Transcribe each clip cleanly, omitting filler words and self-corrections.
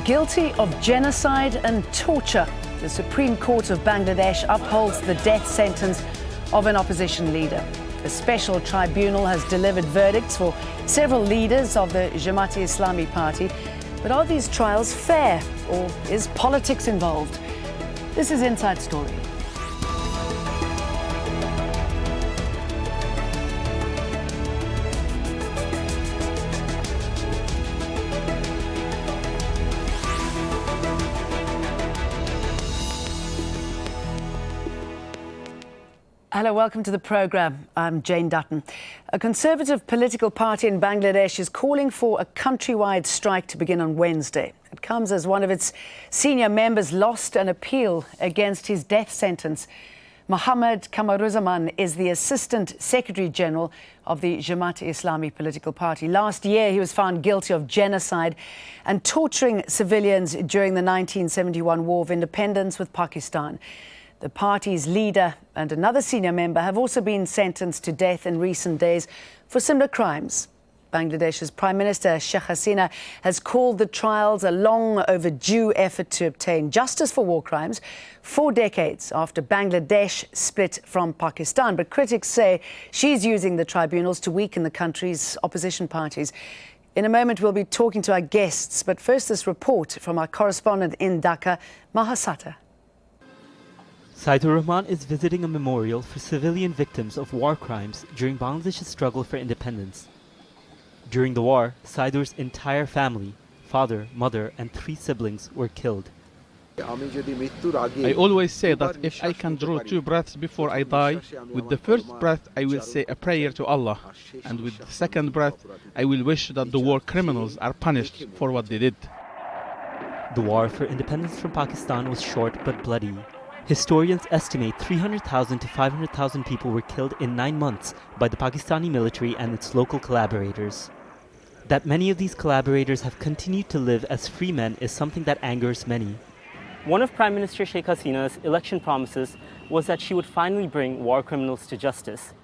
Guilty of genocide and torture, the Supreme Court of Bangladesh upholds the death sentence of an opposition leader. A special tribunal has delivered verdicts for several leaders of the Jamaat-e-Islami party. But are these trials fair, or is politics involved? This is Inside Story. Hello, welcome to the programme. I'm Jane Dutton. A conservative political party in Bangladesh is calling for a countrywide strike to begin on Wednesday. It comes as one of its senior members lost an appeal against his death sentence. Mohammed Kamaruzzaman is the Assistant Secretary General of the Jamaat-e-Islami political party. Last year, he was found guilty of genocide and torturing civilians during the 1971 War of Independence with Pakistan. The party's leader and another senior member have also been sentenced to death in recent days for similar crimes. Bangladesh's Prime Minister Sheikh Hasina has called the trials a long overdue effort to obtain justice for war crimes 4 decades after Bangladesh split from Pakistan. But critics say she's using the tribunals to weaken the country's opposition parties. In a moment, we'll be talking to our guests. But first, this report from our correspondent in Dhaka, Mahasata. Saidur Rahman is visiting a memorial for civilian victims of war crimes during Bangladesh's struggle for independence. During the war, Saidur's entire family, father, mother and 3 siblings were killed. I always say that if I can draw 2 breaths before I die, with the first breath I will say a prayer to Allah, and with the second breath I will wish that the war criminals are punished for what they did. The war for independence from Pakistan was short but bloody. Historians estimate 300,000 to 500,000 people were killed in 9 months by the Pakistani military and its local collaborators. That many of these collaborators have continued to live as free men is something that angers many. One of Prime Minister Sheikh Hasina's election promises was that she would finally bring war criminals to justice.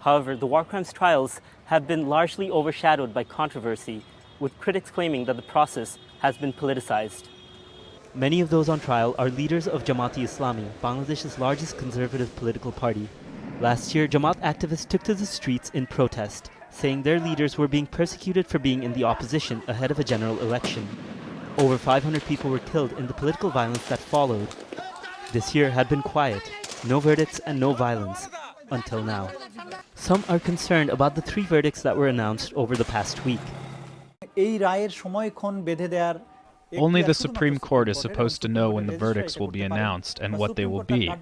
However, the war crimes trials have been largely overshadowed by controversy, with critics claiming that the process has been politicized. Many of those on trial are leaders of Jamaat-e-Islami, Bangladesh's largest conservative political party. Last year, Jamaat activists took to the streets in protest, saying their leaders were being persecuted for being in the opposition ahead of a general election. Over 500 people were killed in the political violence that followed. This year had been quiet, no verdicts and no violence, until now. Some are concerned about the 3 verdicts that were announced over the past week. Only the Supreme Court is supposed to know when the verdicts will be announced and what they will be.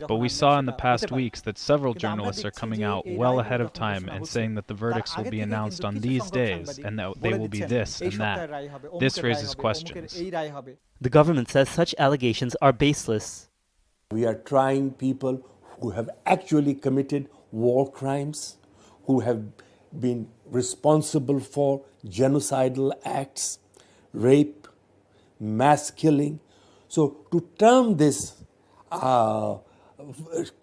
But we saw in the past weeks that several journalists are coming out well ahead of time and saying that the verdicts will be announced on these days and that they will be this and that. This raises questions. The government says such allegations are baseless. We are trying people who have actually committed war crimes, who have been responsible for genocidal acts, rape, mass killing. So to term this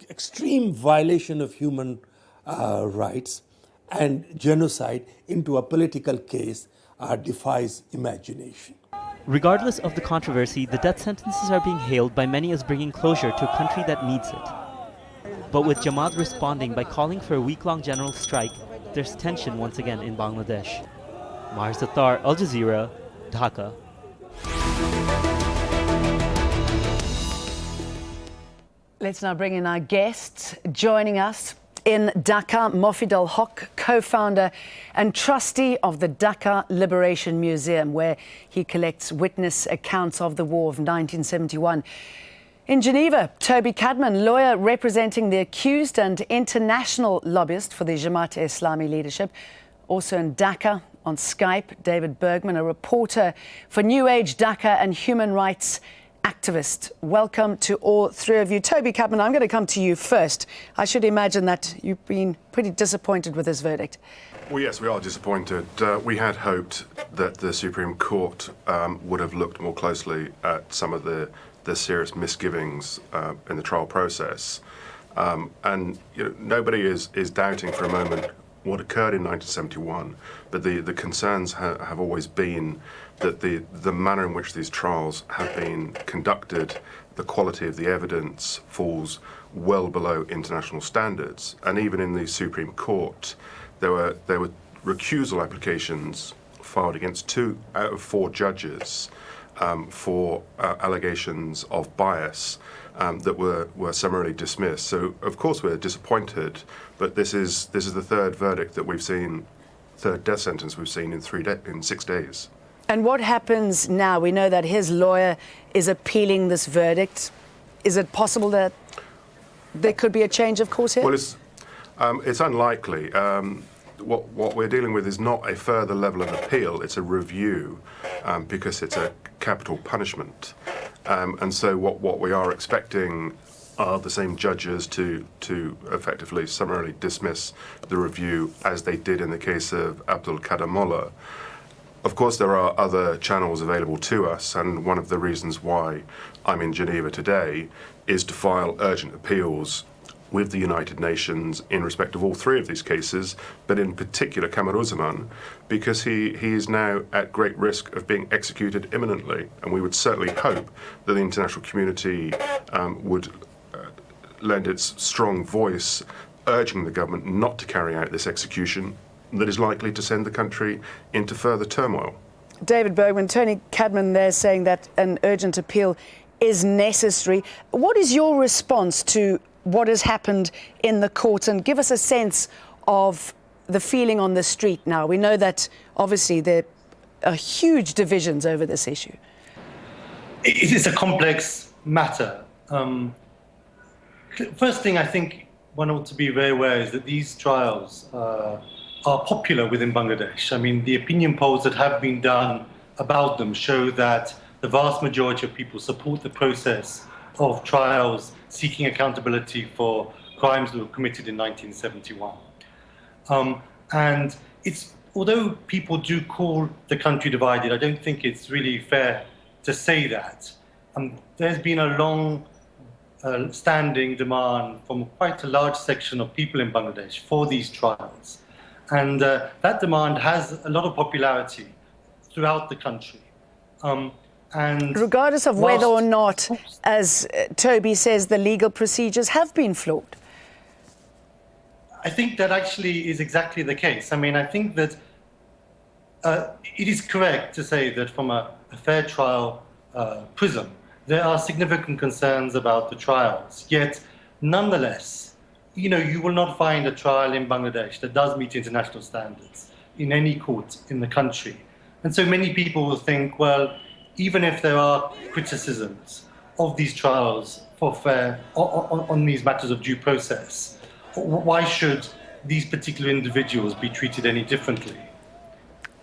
extreme violation of human rights and genocide into a political case defies imagination. Regardless of the controversy, the death sentences are being hailed by many as bringing closure to a country that needs it. But with Jamaat responding by calling for a week-long general strike, there's tension once again in Bangladesh. Mahir Sattar, Al Jazeera, Dhaka. Let's now bring in our guests. Joining us in Dhaka, Fidel, co-founder and trustee of the Dhaka Liberation Museum, where he collects witness accounts of the War of 1971. In Geneva, Toby Cadman, lawyer representing the accused and international lobbyist for the Jamaat-e-Islami leadership. Also in Dhaka, on Skype, David Bergman, a reporter for New Age Dhaka and human rights activist. Welcome to all 3 of you. Toby Cadman, I'm going to come to you first. I should imagine that you've been pretty disappointed with this verdict. Well, yes, we are disappointed. We had hoped that the Supreme Court would have looked more closely at some of the serious misgivings in the trial process. And nobody is doubting for a moment what occurred in 1971, but the concerns have always been that the manner in which these trials have been conducted, the quality of the evidence falls well below international standards. And even in the Supreme Court, there were recusal applications filed against 2 out of 4 judges for allegations of bias that were summarily dismissed. So of course we're disappointed, but this is the third verdict that we've seen, third death sentence we've seen in 6 days. And what happens now? We know that his lawyer is appealing this verdict. Is it possible that there could be a change of course here? Well, it's unlikely. What we're dealing with is not a further level of appeal, it's a review, because it's a capital punishment. And so what we are expecting are the same judges to effectively summarily dismiss the review as they did in the case of Abdul Qadir Mullah. Of course, there are other channels available to us, and one of the reasons why I'm in Geneva today is to file urgent appeals with the United Nations in respect of all 3 of these cases, but in particular Camaruzzaman, because he is now at great risk of being executed imminently. And we would certainly hope that the international community would lend its strong voice urging the government not to carry out this execution that is likely to send the country into further turmoil. David Bergman, Tony Cadman there saying that an urgent appeal is necessary. What is your response to what has happened in the court, and give us a sense of the feeling on the street now? We know that obviously there are huge divisions over this issue. It is a complex matter. First thing I think one ought to be very aware is that these trials are popular within Bangladesh. I mean, the opinion polls that have been done about them show that the vast majority of people support the process of trials seeking accountability for crimes that were committed in 1971. And although people do call the country divided, I don't think it's really fair to say that. There's been a long standing demand from quite a large section of people in Bangladesh for these trials. And that demand has a lot of popularity throughout the country. And regardless of whether or not, as Toby says, the legal procedures have been flawed. I think that actually is exactly the case. I mean, I think that it is correct to say that from a fair trial prism, there are significant concerns about the trials. Yet, nonetheless, you will not find a trial in Bangladesh that does meet international standards in any court in the country. And so many people will think, well, even if there are criticisms of these trials for fair on these matters of due process, why should these particular individuals be treated any differently?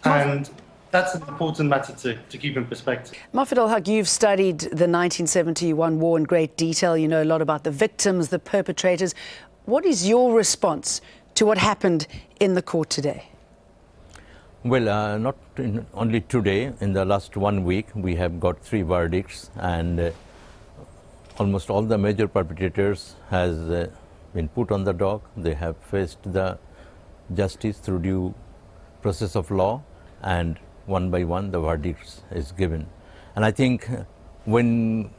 And that's an important matter to keep in perspective. Mufid al-Haq, you've studied the 1971 war in great detail. You know a lot about the victims, the perpetrators. What is your response to what happened in the court today? Well, not only today. In the last 1 week, we have got 3 verdicts, and almost all the major perpetrators has been put on the dock. They have faced the justice through due process of law, and one by one the verdicts is given. And I think when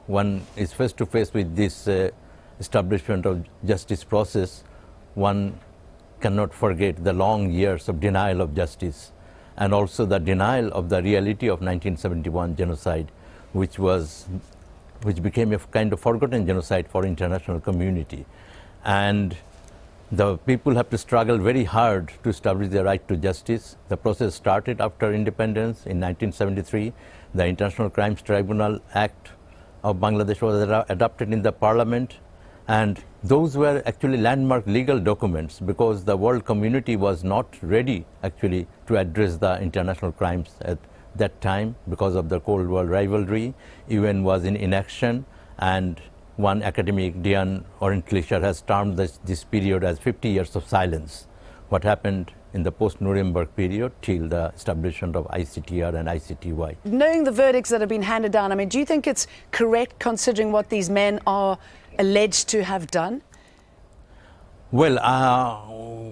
one is face to face with this establishment of justice process, one cannot forget the long years of denial of justice, and also the denial of the reality of 1971 genocide, which became a kind of forgotten genocide for international community. And the people have to struggle very hard to establish their right to justice. The process started after independence in 1973. The International Crimes Tribunal Act of Bangladesh was adopted in the parliament. And those were actually landmark legal documents, because the world community was not ready actually to address the international crimes at that time because of the Cold War rivalry. UN was in inaction, and one academic, Dian Orentlischer, has termed this period as 50 years of silence. What happened in the post-Nuremberg period till the establishment of ICTR and ICTY. Knowing the verdicts that have been handed down, I mean, do you think it's correct considering what these men are alleged to have done? Well,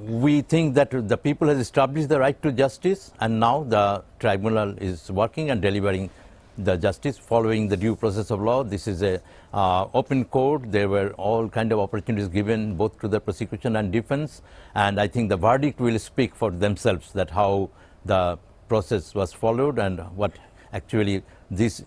we think that the people has established the right to justice, and now the tribunal is working and delivering the justice following the due process of law. This is a open court. There were all kind of opportunities given both to the prosecution and defense, and I think the verdict will speak for themselves that how the process was followed and what actually these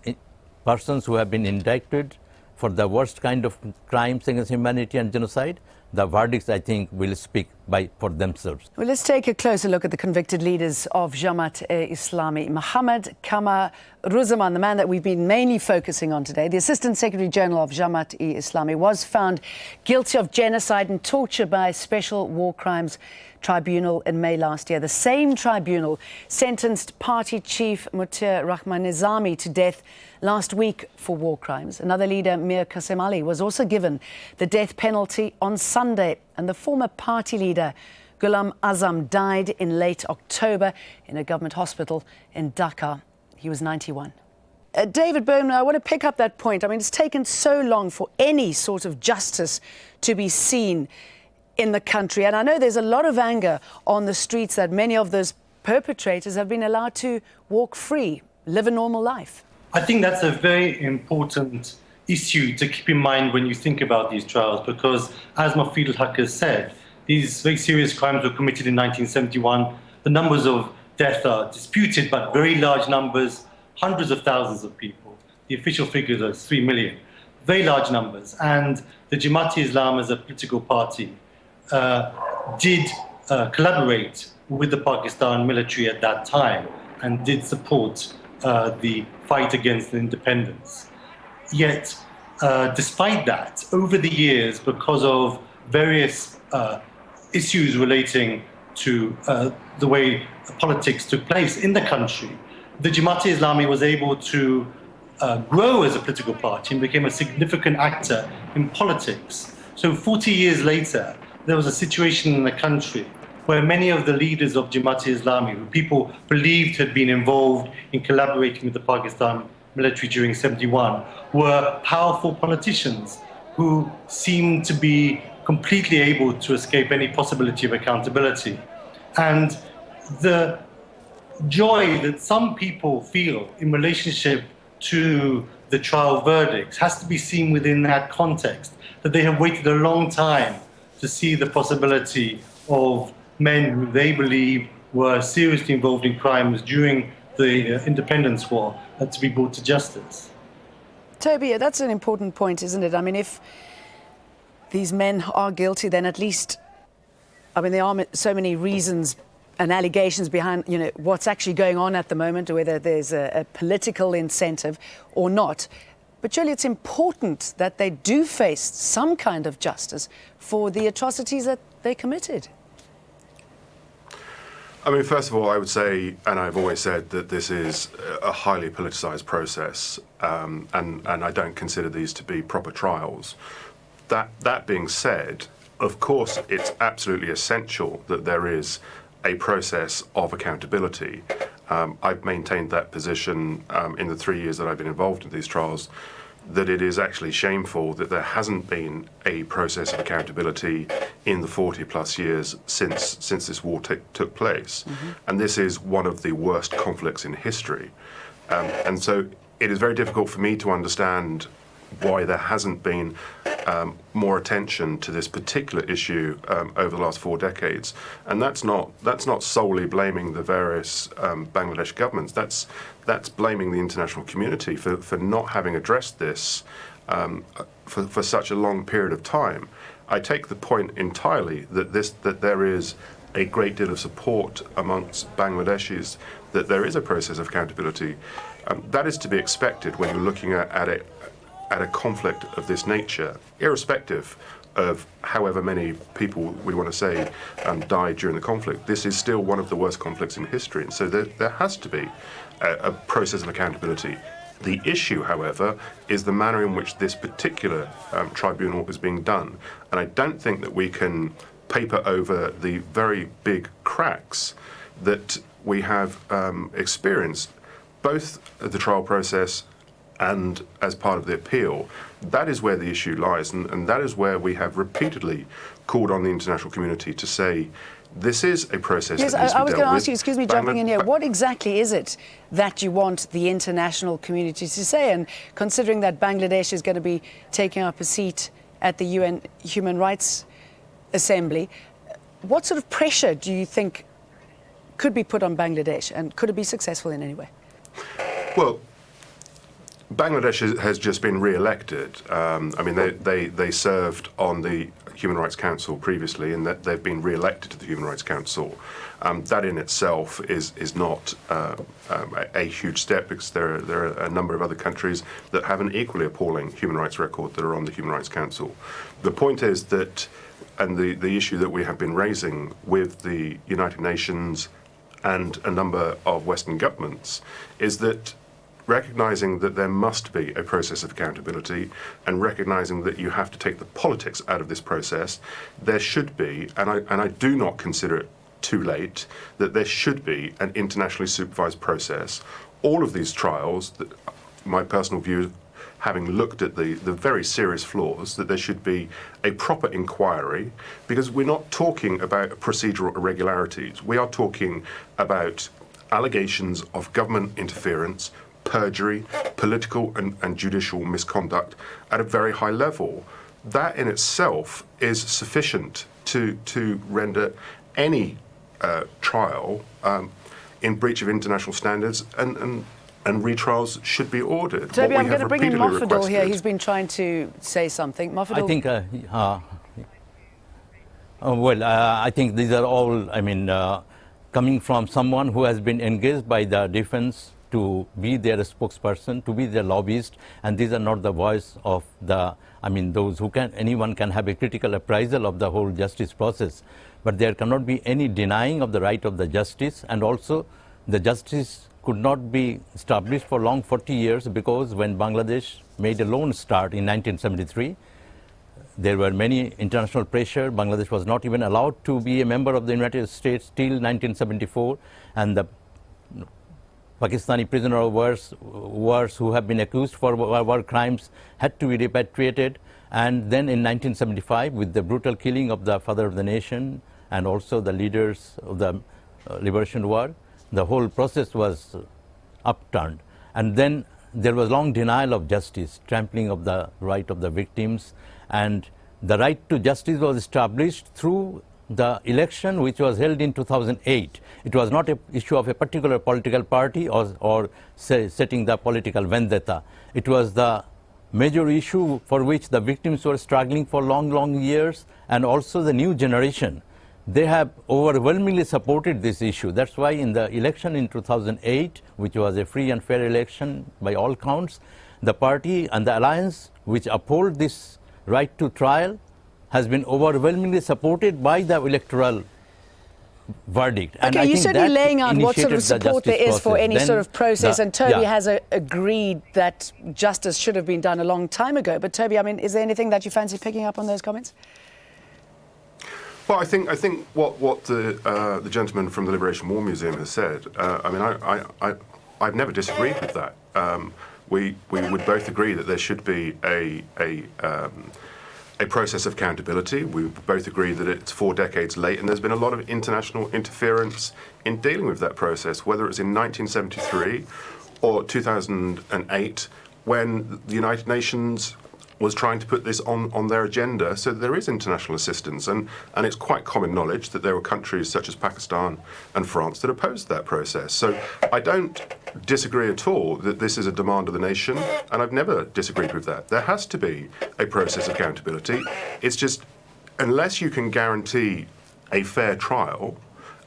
persons who have been indicted for the worst kind of crimes against humanity and genocide, the verdicts, I think, will speak for themselves. Well, let's take a closer look at the convicted leaders of Jamaat-e-Islami. Mohammed Kamaruzaman, the man that we've been mainly focusing on today, the Assistant Secretary General of Jamaat-e-Islami, was found guilty of genocide and torture by a Special War Crimes Tribunal in May last year. The same tribunal sentenced party chief Mutir Rahman Nizami to death last week for war crimes. Another leader, Mir Qasem Ali, was also given the death penalty on Sunday. And the former party leader, Ghulam Azam, died in late October in a government hospital in Dhaka. He was 91. David Bowman, I want to pick up that point. I mean, it's taken so long for any sort of justice to be seen in the country. And I know there's a lot of anger on the streets that many of those perpetrators have been allowed to walk free, live a normal life. I think that's a very important issue to keep in mind when you think about these trials, because as Mafid al-Haq has said, these very serious crimes were committed in 1971. The numbers of death are disputed, but very large numbers, hundreds of thousands of people. The official figures are 3 million, very large numbers. And the Jamaat-e-Islam as a political party did collaborate with the Pakistan military at that time and did support the fight against independence. Yet, despite that, over the years, because of various issues relating to the way politics took place in the country, the Jamaat-e-Islami was able to grow as a political party and became a significant actor in politics. So 40 years later, there was a situation in the country where many of the leaders of Jamaat-e-Islami, who people believed had been involved in collaborating with the Pakistan military during 71, were powerful politicians who seemed to be completely able to escape any possibility of accountability. And the joy that some people feel in relationship to the trial verdicts has to be seen within that context, that they have waited a long time to see the possibility of men who they believe were seriously involved in crimes during the independence war to be brought to justice. Toby, that's an important point, isn't it? I mean, if these men are guilty, then at least, I mean, there are so many reasons and allegations behind, you know, what's actually going on at the moment, or whether there's a political incentive or not. But surely it's important that they do face some kind of justice for the atrocities that they committed. I mean, first of all, I would say, and I've always said, that this is a highly politicised process, and I don't consider these to be proper trials. That being said, of course, it's absolutely essential that there is a process of accountability. I've maintained that position in the 3 years that I've been involved in these trials, that it is actually shameful that there hasn't been a process of accountability in the 40-plus years since this war took place. Mm-hmm. And this is one of the worst conflicts in history. And so it is very difficult for me to understand why there hasn't been more attention to this particular issue over the last 4 decades. And that's not solely blaming the various Bangladesh governments. That's blaming the international community for not having addressed this for such a long period of time. I take the point entirely that there is a great deal of support amongst Bangladeshis that there is a process of accountability. That is to be expected when you're looking at a conflict of this nature, irrespective of however many people we want to say died during the conflict. This is still one of the worst conflicts in history, and so there has to be a process of accountability. The issue, however, is the manner in which this particular tribunal is being done, and I don't think that we can paper over the very big cracks that we have experienced, both the trial process and as part of the appeal, that is where the issue lies, and that is where we have repeatedly called on the international community to say this is a process that needs to be dealt with. I was going to ask you, excuse me, jumping in here, what exactly is it that you want the international community to say? And considering that Bangladesh is going to be taking up a seat at the UN Human Rights Assembly, what sort of pressure do you think could be put on Bangladesh, and could it be successful in any way? Well, Bangladesh has just been re-elected. I mean, they served on the Human Rights Council previously, and that they've been re-elected to the Human Rights Council. That in itself is not a huge step, because there are a number of other countries that have an equally appalling human rights record that are on the Human Rights Council. The point is that, and the issue that we have been raising with the United Nations and a number of Western governments, is that recognizing that there must be a process of accountability and recognizing that you have to take the politics out of this process, there should be, and I do not consider it too late, that there should be an internationally supervised process. All of these trials, my personal view, having looked at the very serious flaws, that there should be a proper inquiry, because we're not talking about procedural irregularities. We are talking about allegations of government interference, perjury, political and judicial misconduct at a very high level. That in itself is sufficient to render any trial in breach of international standards, and retrials should be ordered. Toby, I'm going to bring in Fidel here. He's been trying to say something. I think, I think these are all, coming from someone who has been engaged by the defense to be their spokesperson, to be their lobbyist, and these are not the voice of those who anyone can have a critical appraisal of the whole justice process. But there cannot be any denying of the right of the justice, and also the justice could not be established for long 40 years, because when Bangladesh made a lone start in 1973, there were many international pressure. Bangladesh was not even allowed to be a member of the United States till 1974, and the Pakistani prisoner of wars who have been accused for war crimes had to be repatriated. And then in 1975, with the brutal killing of the father of the nation and also the leaders of the liberation war, the whole process was upturned. And then there was long denial of justice, trampling of the right of the victims, and the right to justice was established through the election which was held in 2008. It was not an issue of a particular political party or setting the political vendetta. It was the major issue for which the victims were struggling for long years, and also the new generation. They have overwhelmingly supported this issue. That's why in the election in 2008, which was a free and fair election by all counts, the party and the alliance which uphold this right to trial has been overwhelmingly supported by the electoral verdict. And okay, you're certainly laying out what sort of support there is for any sort of process, and Toby has agreed that justice should have been done a long time ago. But Toby, is there anything that you fancy picking up on those comments? Well, I think what the gentleman from the Liberation War Museum has said, I've never disagreed with that. We would both agree that there should be a process of accountability. We both agree that it's 4 decades late, and there's been a lot of international interference in dealing with that process, whether it's in 1973 or 2008, when the United Nations was trying to put this on their agenda. So there is international assistance, and it's quite common knowledge that there were countries such as Pakistan and France that opposed that process. So I don't disagree at all that this is a demand of the nation, and I've never disagreed with that. There has to be a process of accountability. It's just, unless you can guarantee a fair trial,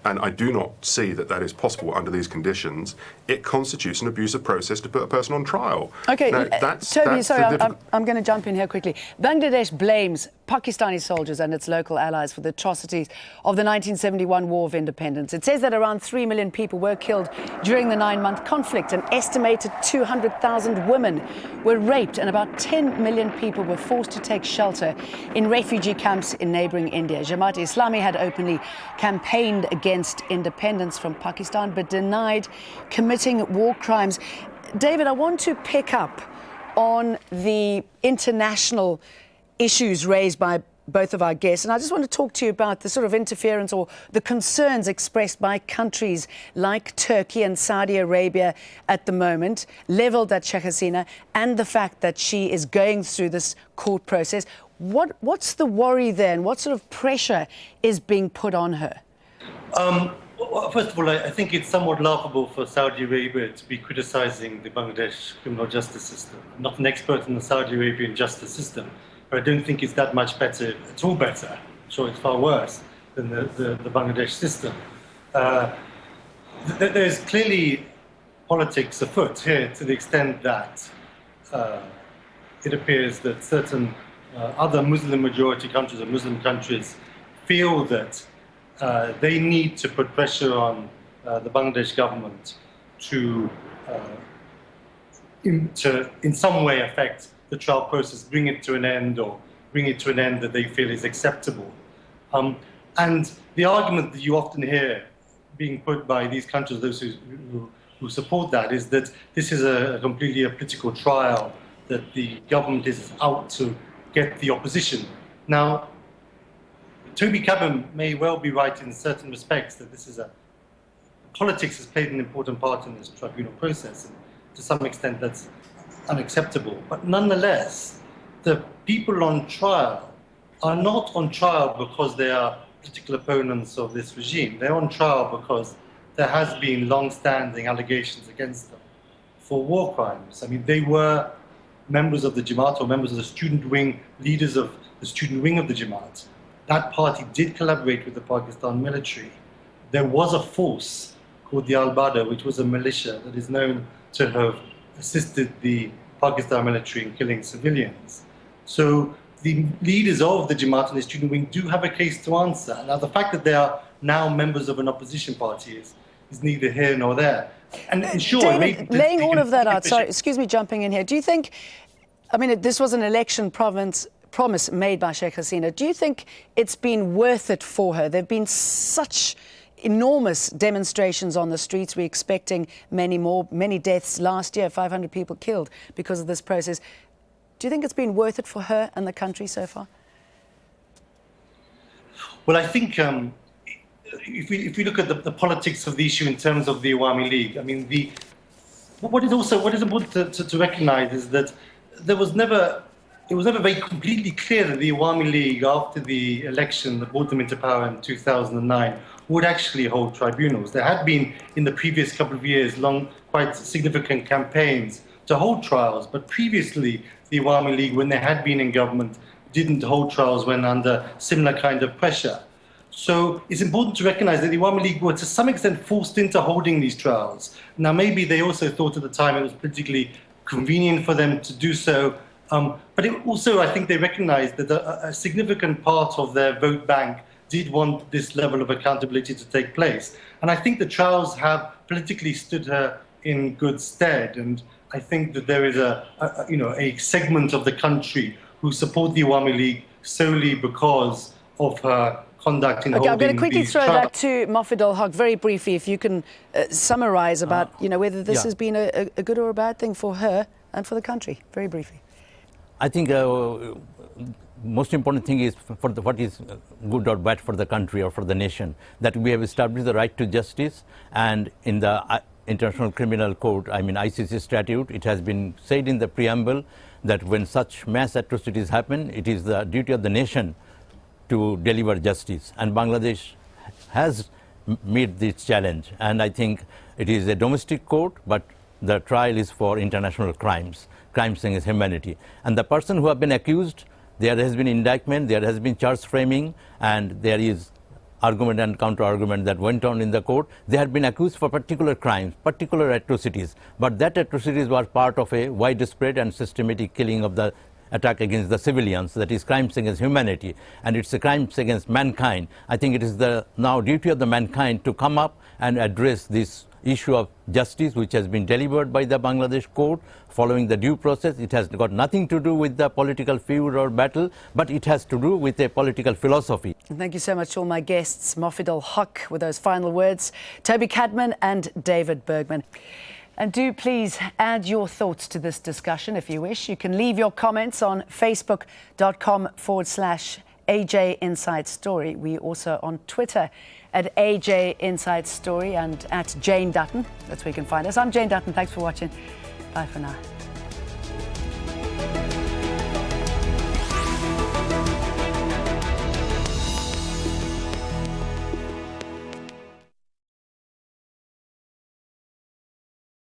and I do not see that that is possible under these conditions, it constitutes an abusive process to put a person on trial. Okay, now, Toby, sorry, I'm going to jump in here quickly. Bangladesh blames Pakistani soldiers and its local allies for the atrocities of the 1971 War of Independence. It says that around 3 million people were killed during the 9-month conflict. An estimated 200,000 women were raped, and about 10 million people were forced to take shelter in refugee camps in neighbouring India. Jamaat-e-Islami had openly campaigned against independence from Pakistan, but denied committing war crimes. David, I want to pick up on the international issues raised by both of our guests. And I just want to talk to you about the sort of interference or the concerns expressed by countries like Turkey and Saudi Arabia at the moment, levelled at Sheikh Hasina, and the fact that she is going through this court process. What's the worry then? What sort of pressure is being put on her? Well, first of all, I think it's somewhat laughable for Saudi Arabia to be criticizing the Bangladesh criminal justice system. I'm not an expert in the Saudi Arabian justice system, but I don't think it's that much better, at all better. I'm sure it's far worse than the Bangladesh system. There's clearly politics afoot here to the extent that it appears that certain other Muslim-majority countries or Muslim countries feel that they need to put pressure on the Bangladesh government to in some way affect the trial process, bring it to an end, or bring it to an end that they feel is acceptable. And the argument that you often hear being put by these countries, those who support that, is that this is a completely a political trial, that the government is out to get the opposition. Now, Toby Cadman may well be right in certain respects that this is politics has played an important part in this tribunal process, and to some extent that's unacceptable. But nonetheless, the people on trial are not on trial because they are political opponents of this regime. They're on trial because there has been long-standing allegations against them for war crimes. I mean, they were members of the Jamaat, or members of the student wing, leaders of the student wing of the Jamaat. That party did collaborate with the Pakistan military. There was a force called the Al-Bada, which was a militia that is known to have assisted the Pakistan military in killing civilians. So the leaders of the Jamaat and the student wing do have a case to answer. Now, the fact that they are now members of an opposition party is neither here nor there. And sure, David, laying all of that out, sorry, excuse me jumping in here, do you think, I mean, this was an election promise made by Sheikh Hasina. Do you think it's been worth it for her? There have been such enormous demonstrations on the streets. We're expecting many more, many deaths last year, 500 people killed because of this process. Do you think it's been worth it for her and the country so far? Well, I think if we look at the politics of the issue in terms of the Awami League, I mean, what is important to recognise is that it was never very completely clear that the Awami League, after the election that brought them into power in 2009, would actually hold tribunals. There had been, in the previous couple of years, quite significant campaigns to hold trials, but previously the Awami League, when they had been in government, didn't hold trials when under similar kind of pressure. So it's important to recognise that the Awami League were to some extent forced into holding these trials. Now, maybe they also thought at the time it was politically convenient for them to do so, but it also, I think they recognised that a significant part of their vote bank did want this level of accountability to take place. And I think the trials have politically stood her in good stead. And I think that there is a segment of the country who support the Awami League solely because of her conduct in holding these trials. I'm going to quickly throw that to Fidel very briefly, if you can summarise about whether this has been a good or a bad thing for her and for the country, very briefly. I think most important thing is for what is good or bad for the country or for the nation, that we have established the right to justice, and in the International Criminal Court, I mean ICC statute, it has been said in the preamble that when such mass atrocities happen, it is the duty of the nation to deliver justice, and Bangladesh has met this challenge, and I think it is a domestic court, but the trial is for international crimes against humanity. And the person who have been accused, there has been indictment, there has been charge framing, and there is argument and counter-argument that went on in the court. They had been accused for particular crimes, particular atrocities, but that atrocities was part of a widespread and systematic killing of the attack against the civilians, that is crimes against humanity, and it's a crimes against mankind. I think it is the now duty of the mankind to come up and address this issue of justice, which has been delivered by the Bangladesh court following the due process. It has got nothing to do with the political feud or battle, but it has to do with a political philosophy. And thank you so much to all my guests, Fidel with those final words, Toby Cadman and David Bergman. And do please add your thoughts to this discussion if you wish. You can leave your comments on facebook.com/AJ Inside Story. We also on Twitter at AJ Inside Story and at Jane Dutton. That's where you can find us. I'm Jane Dutton. Thanks for watching. Bye for now.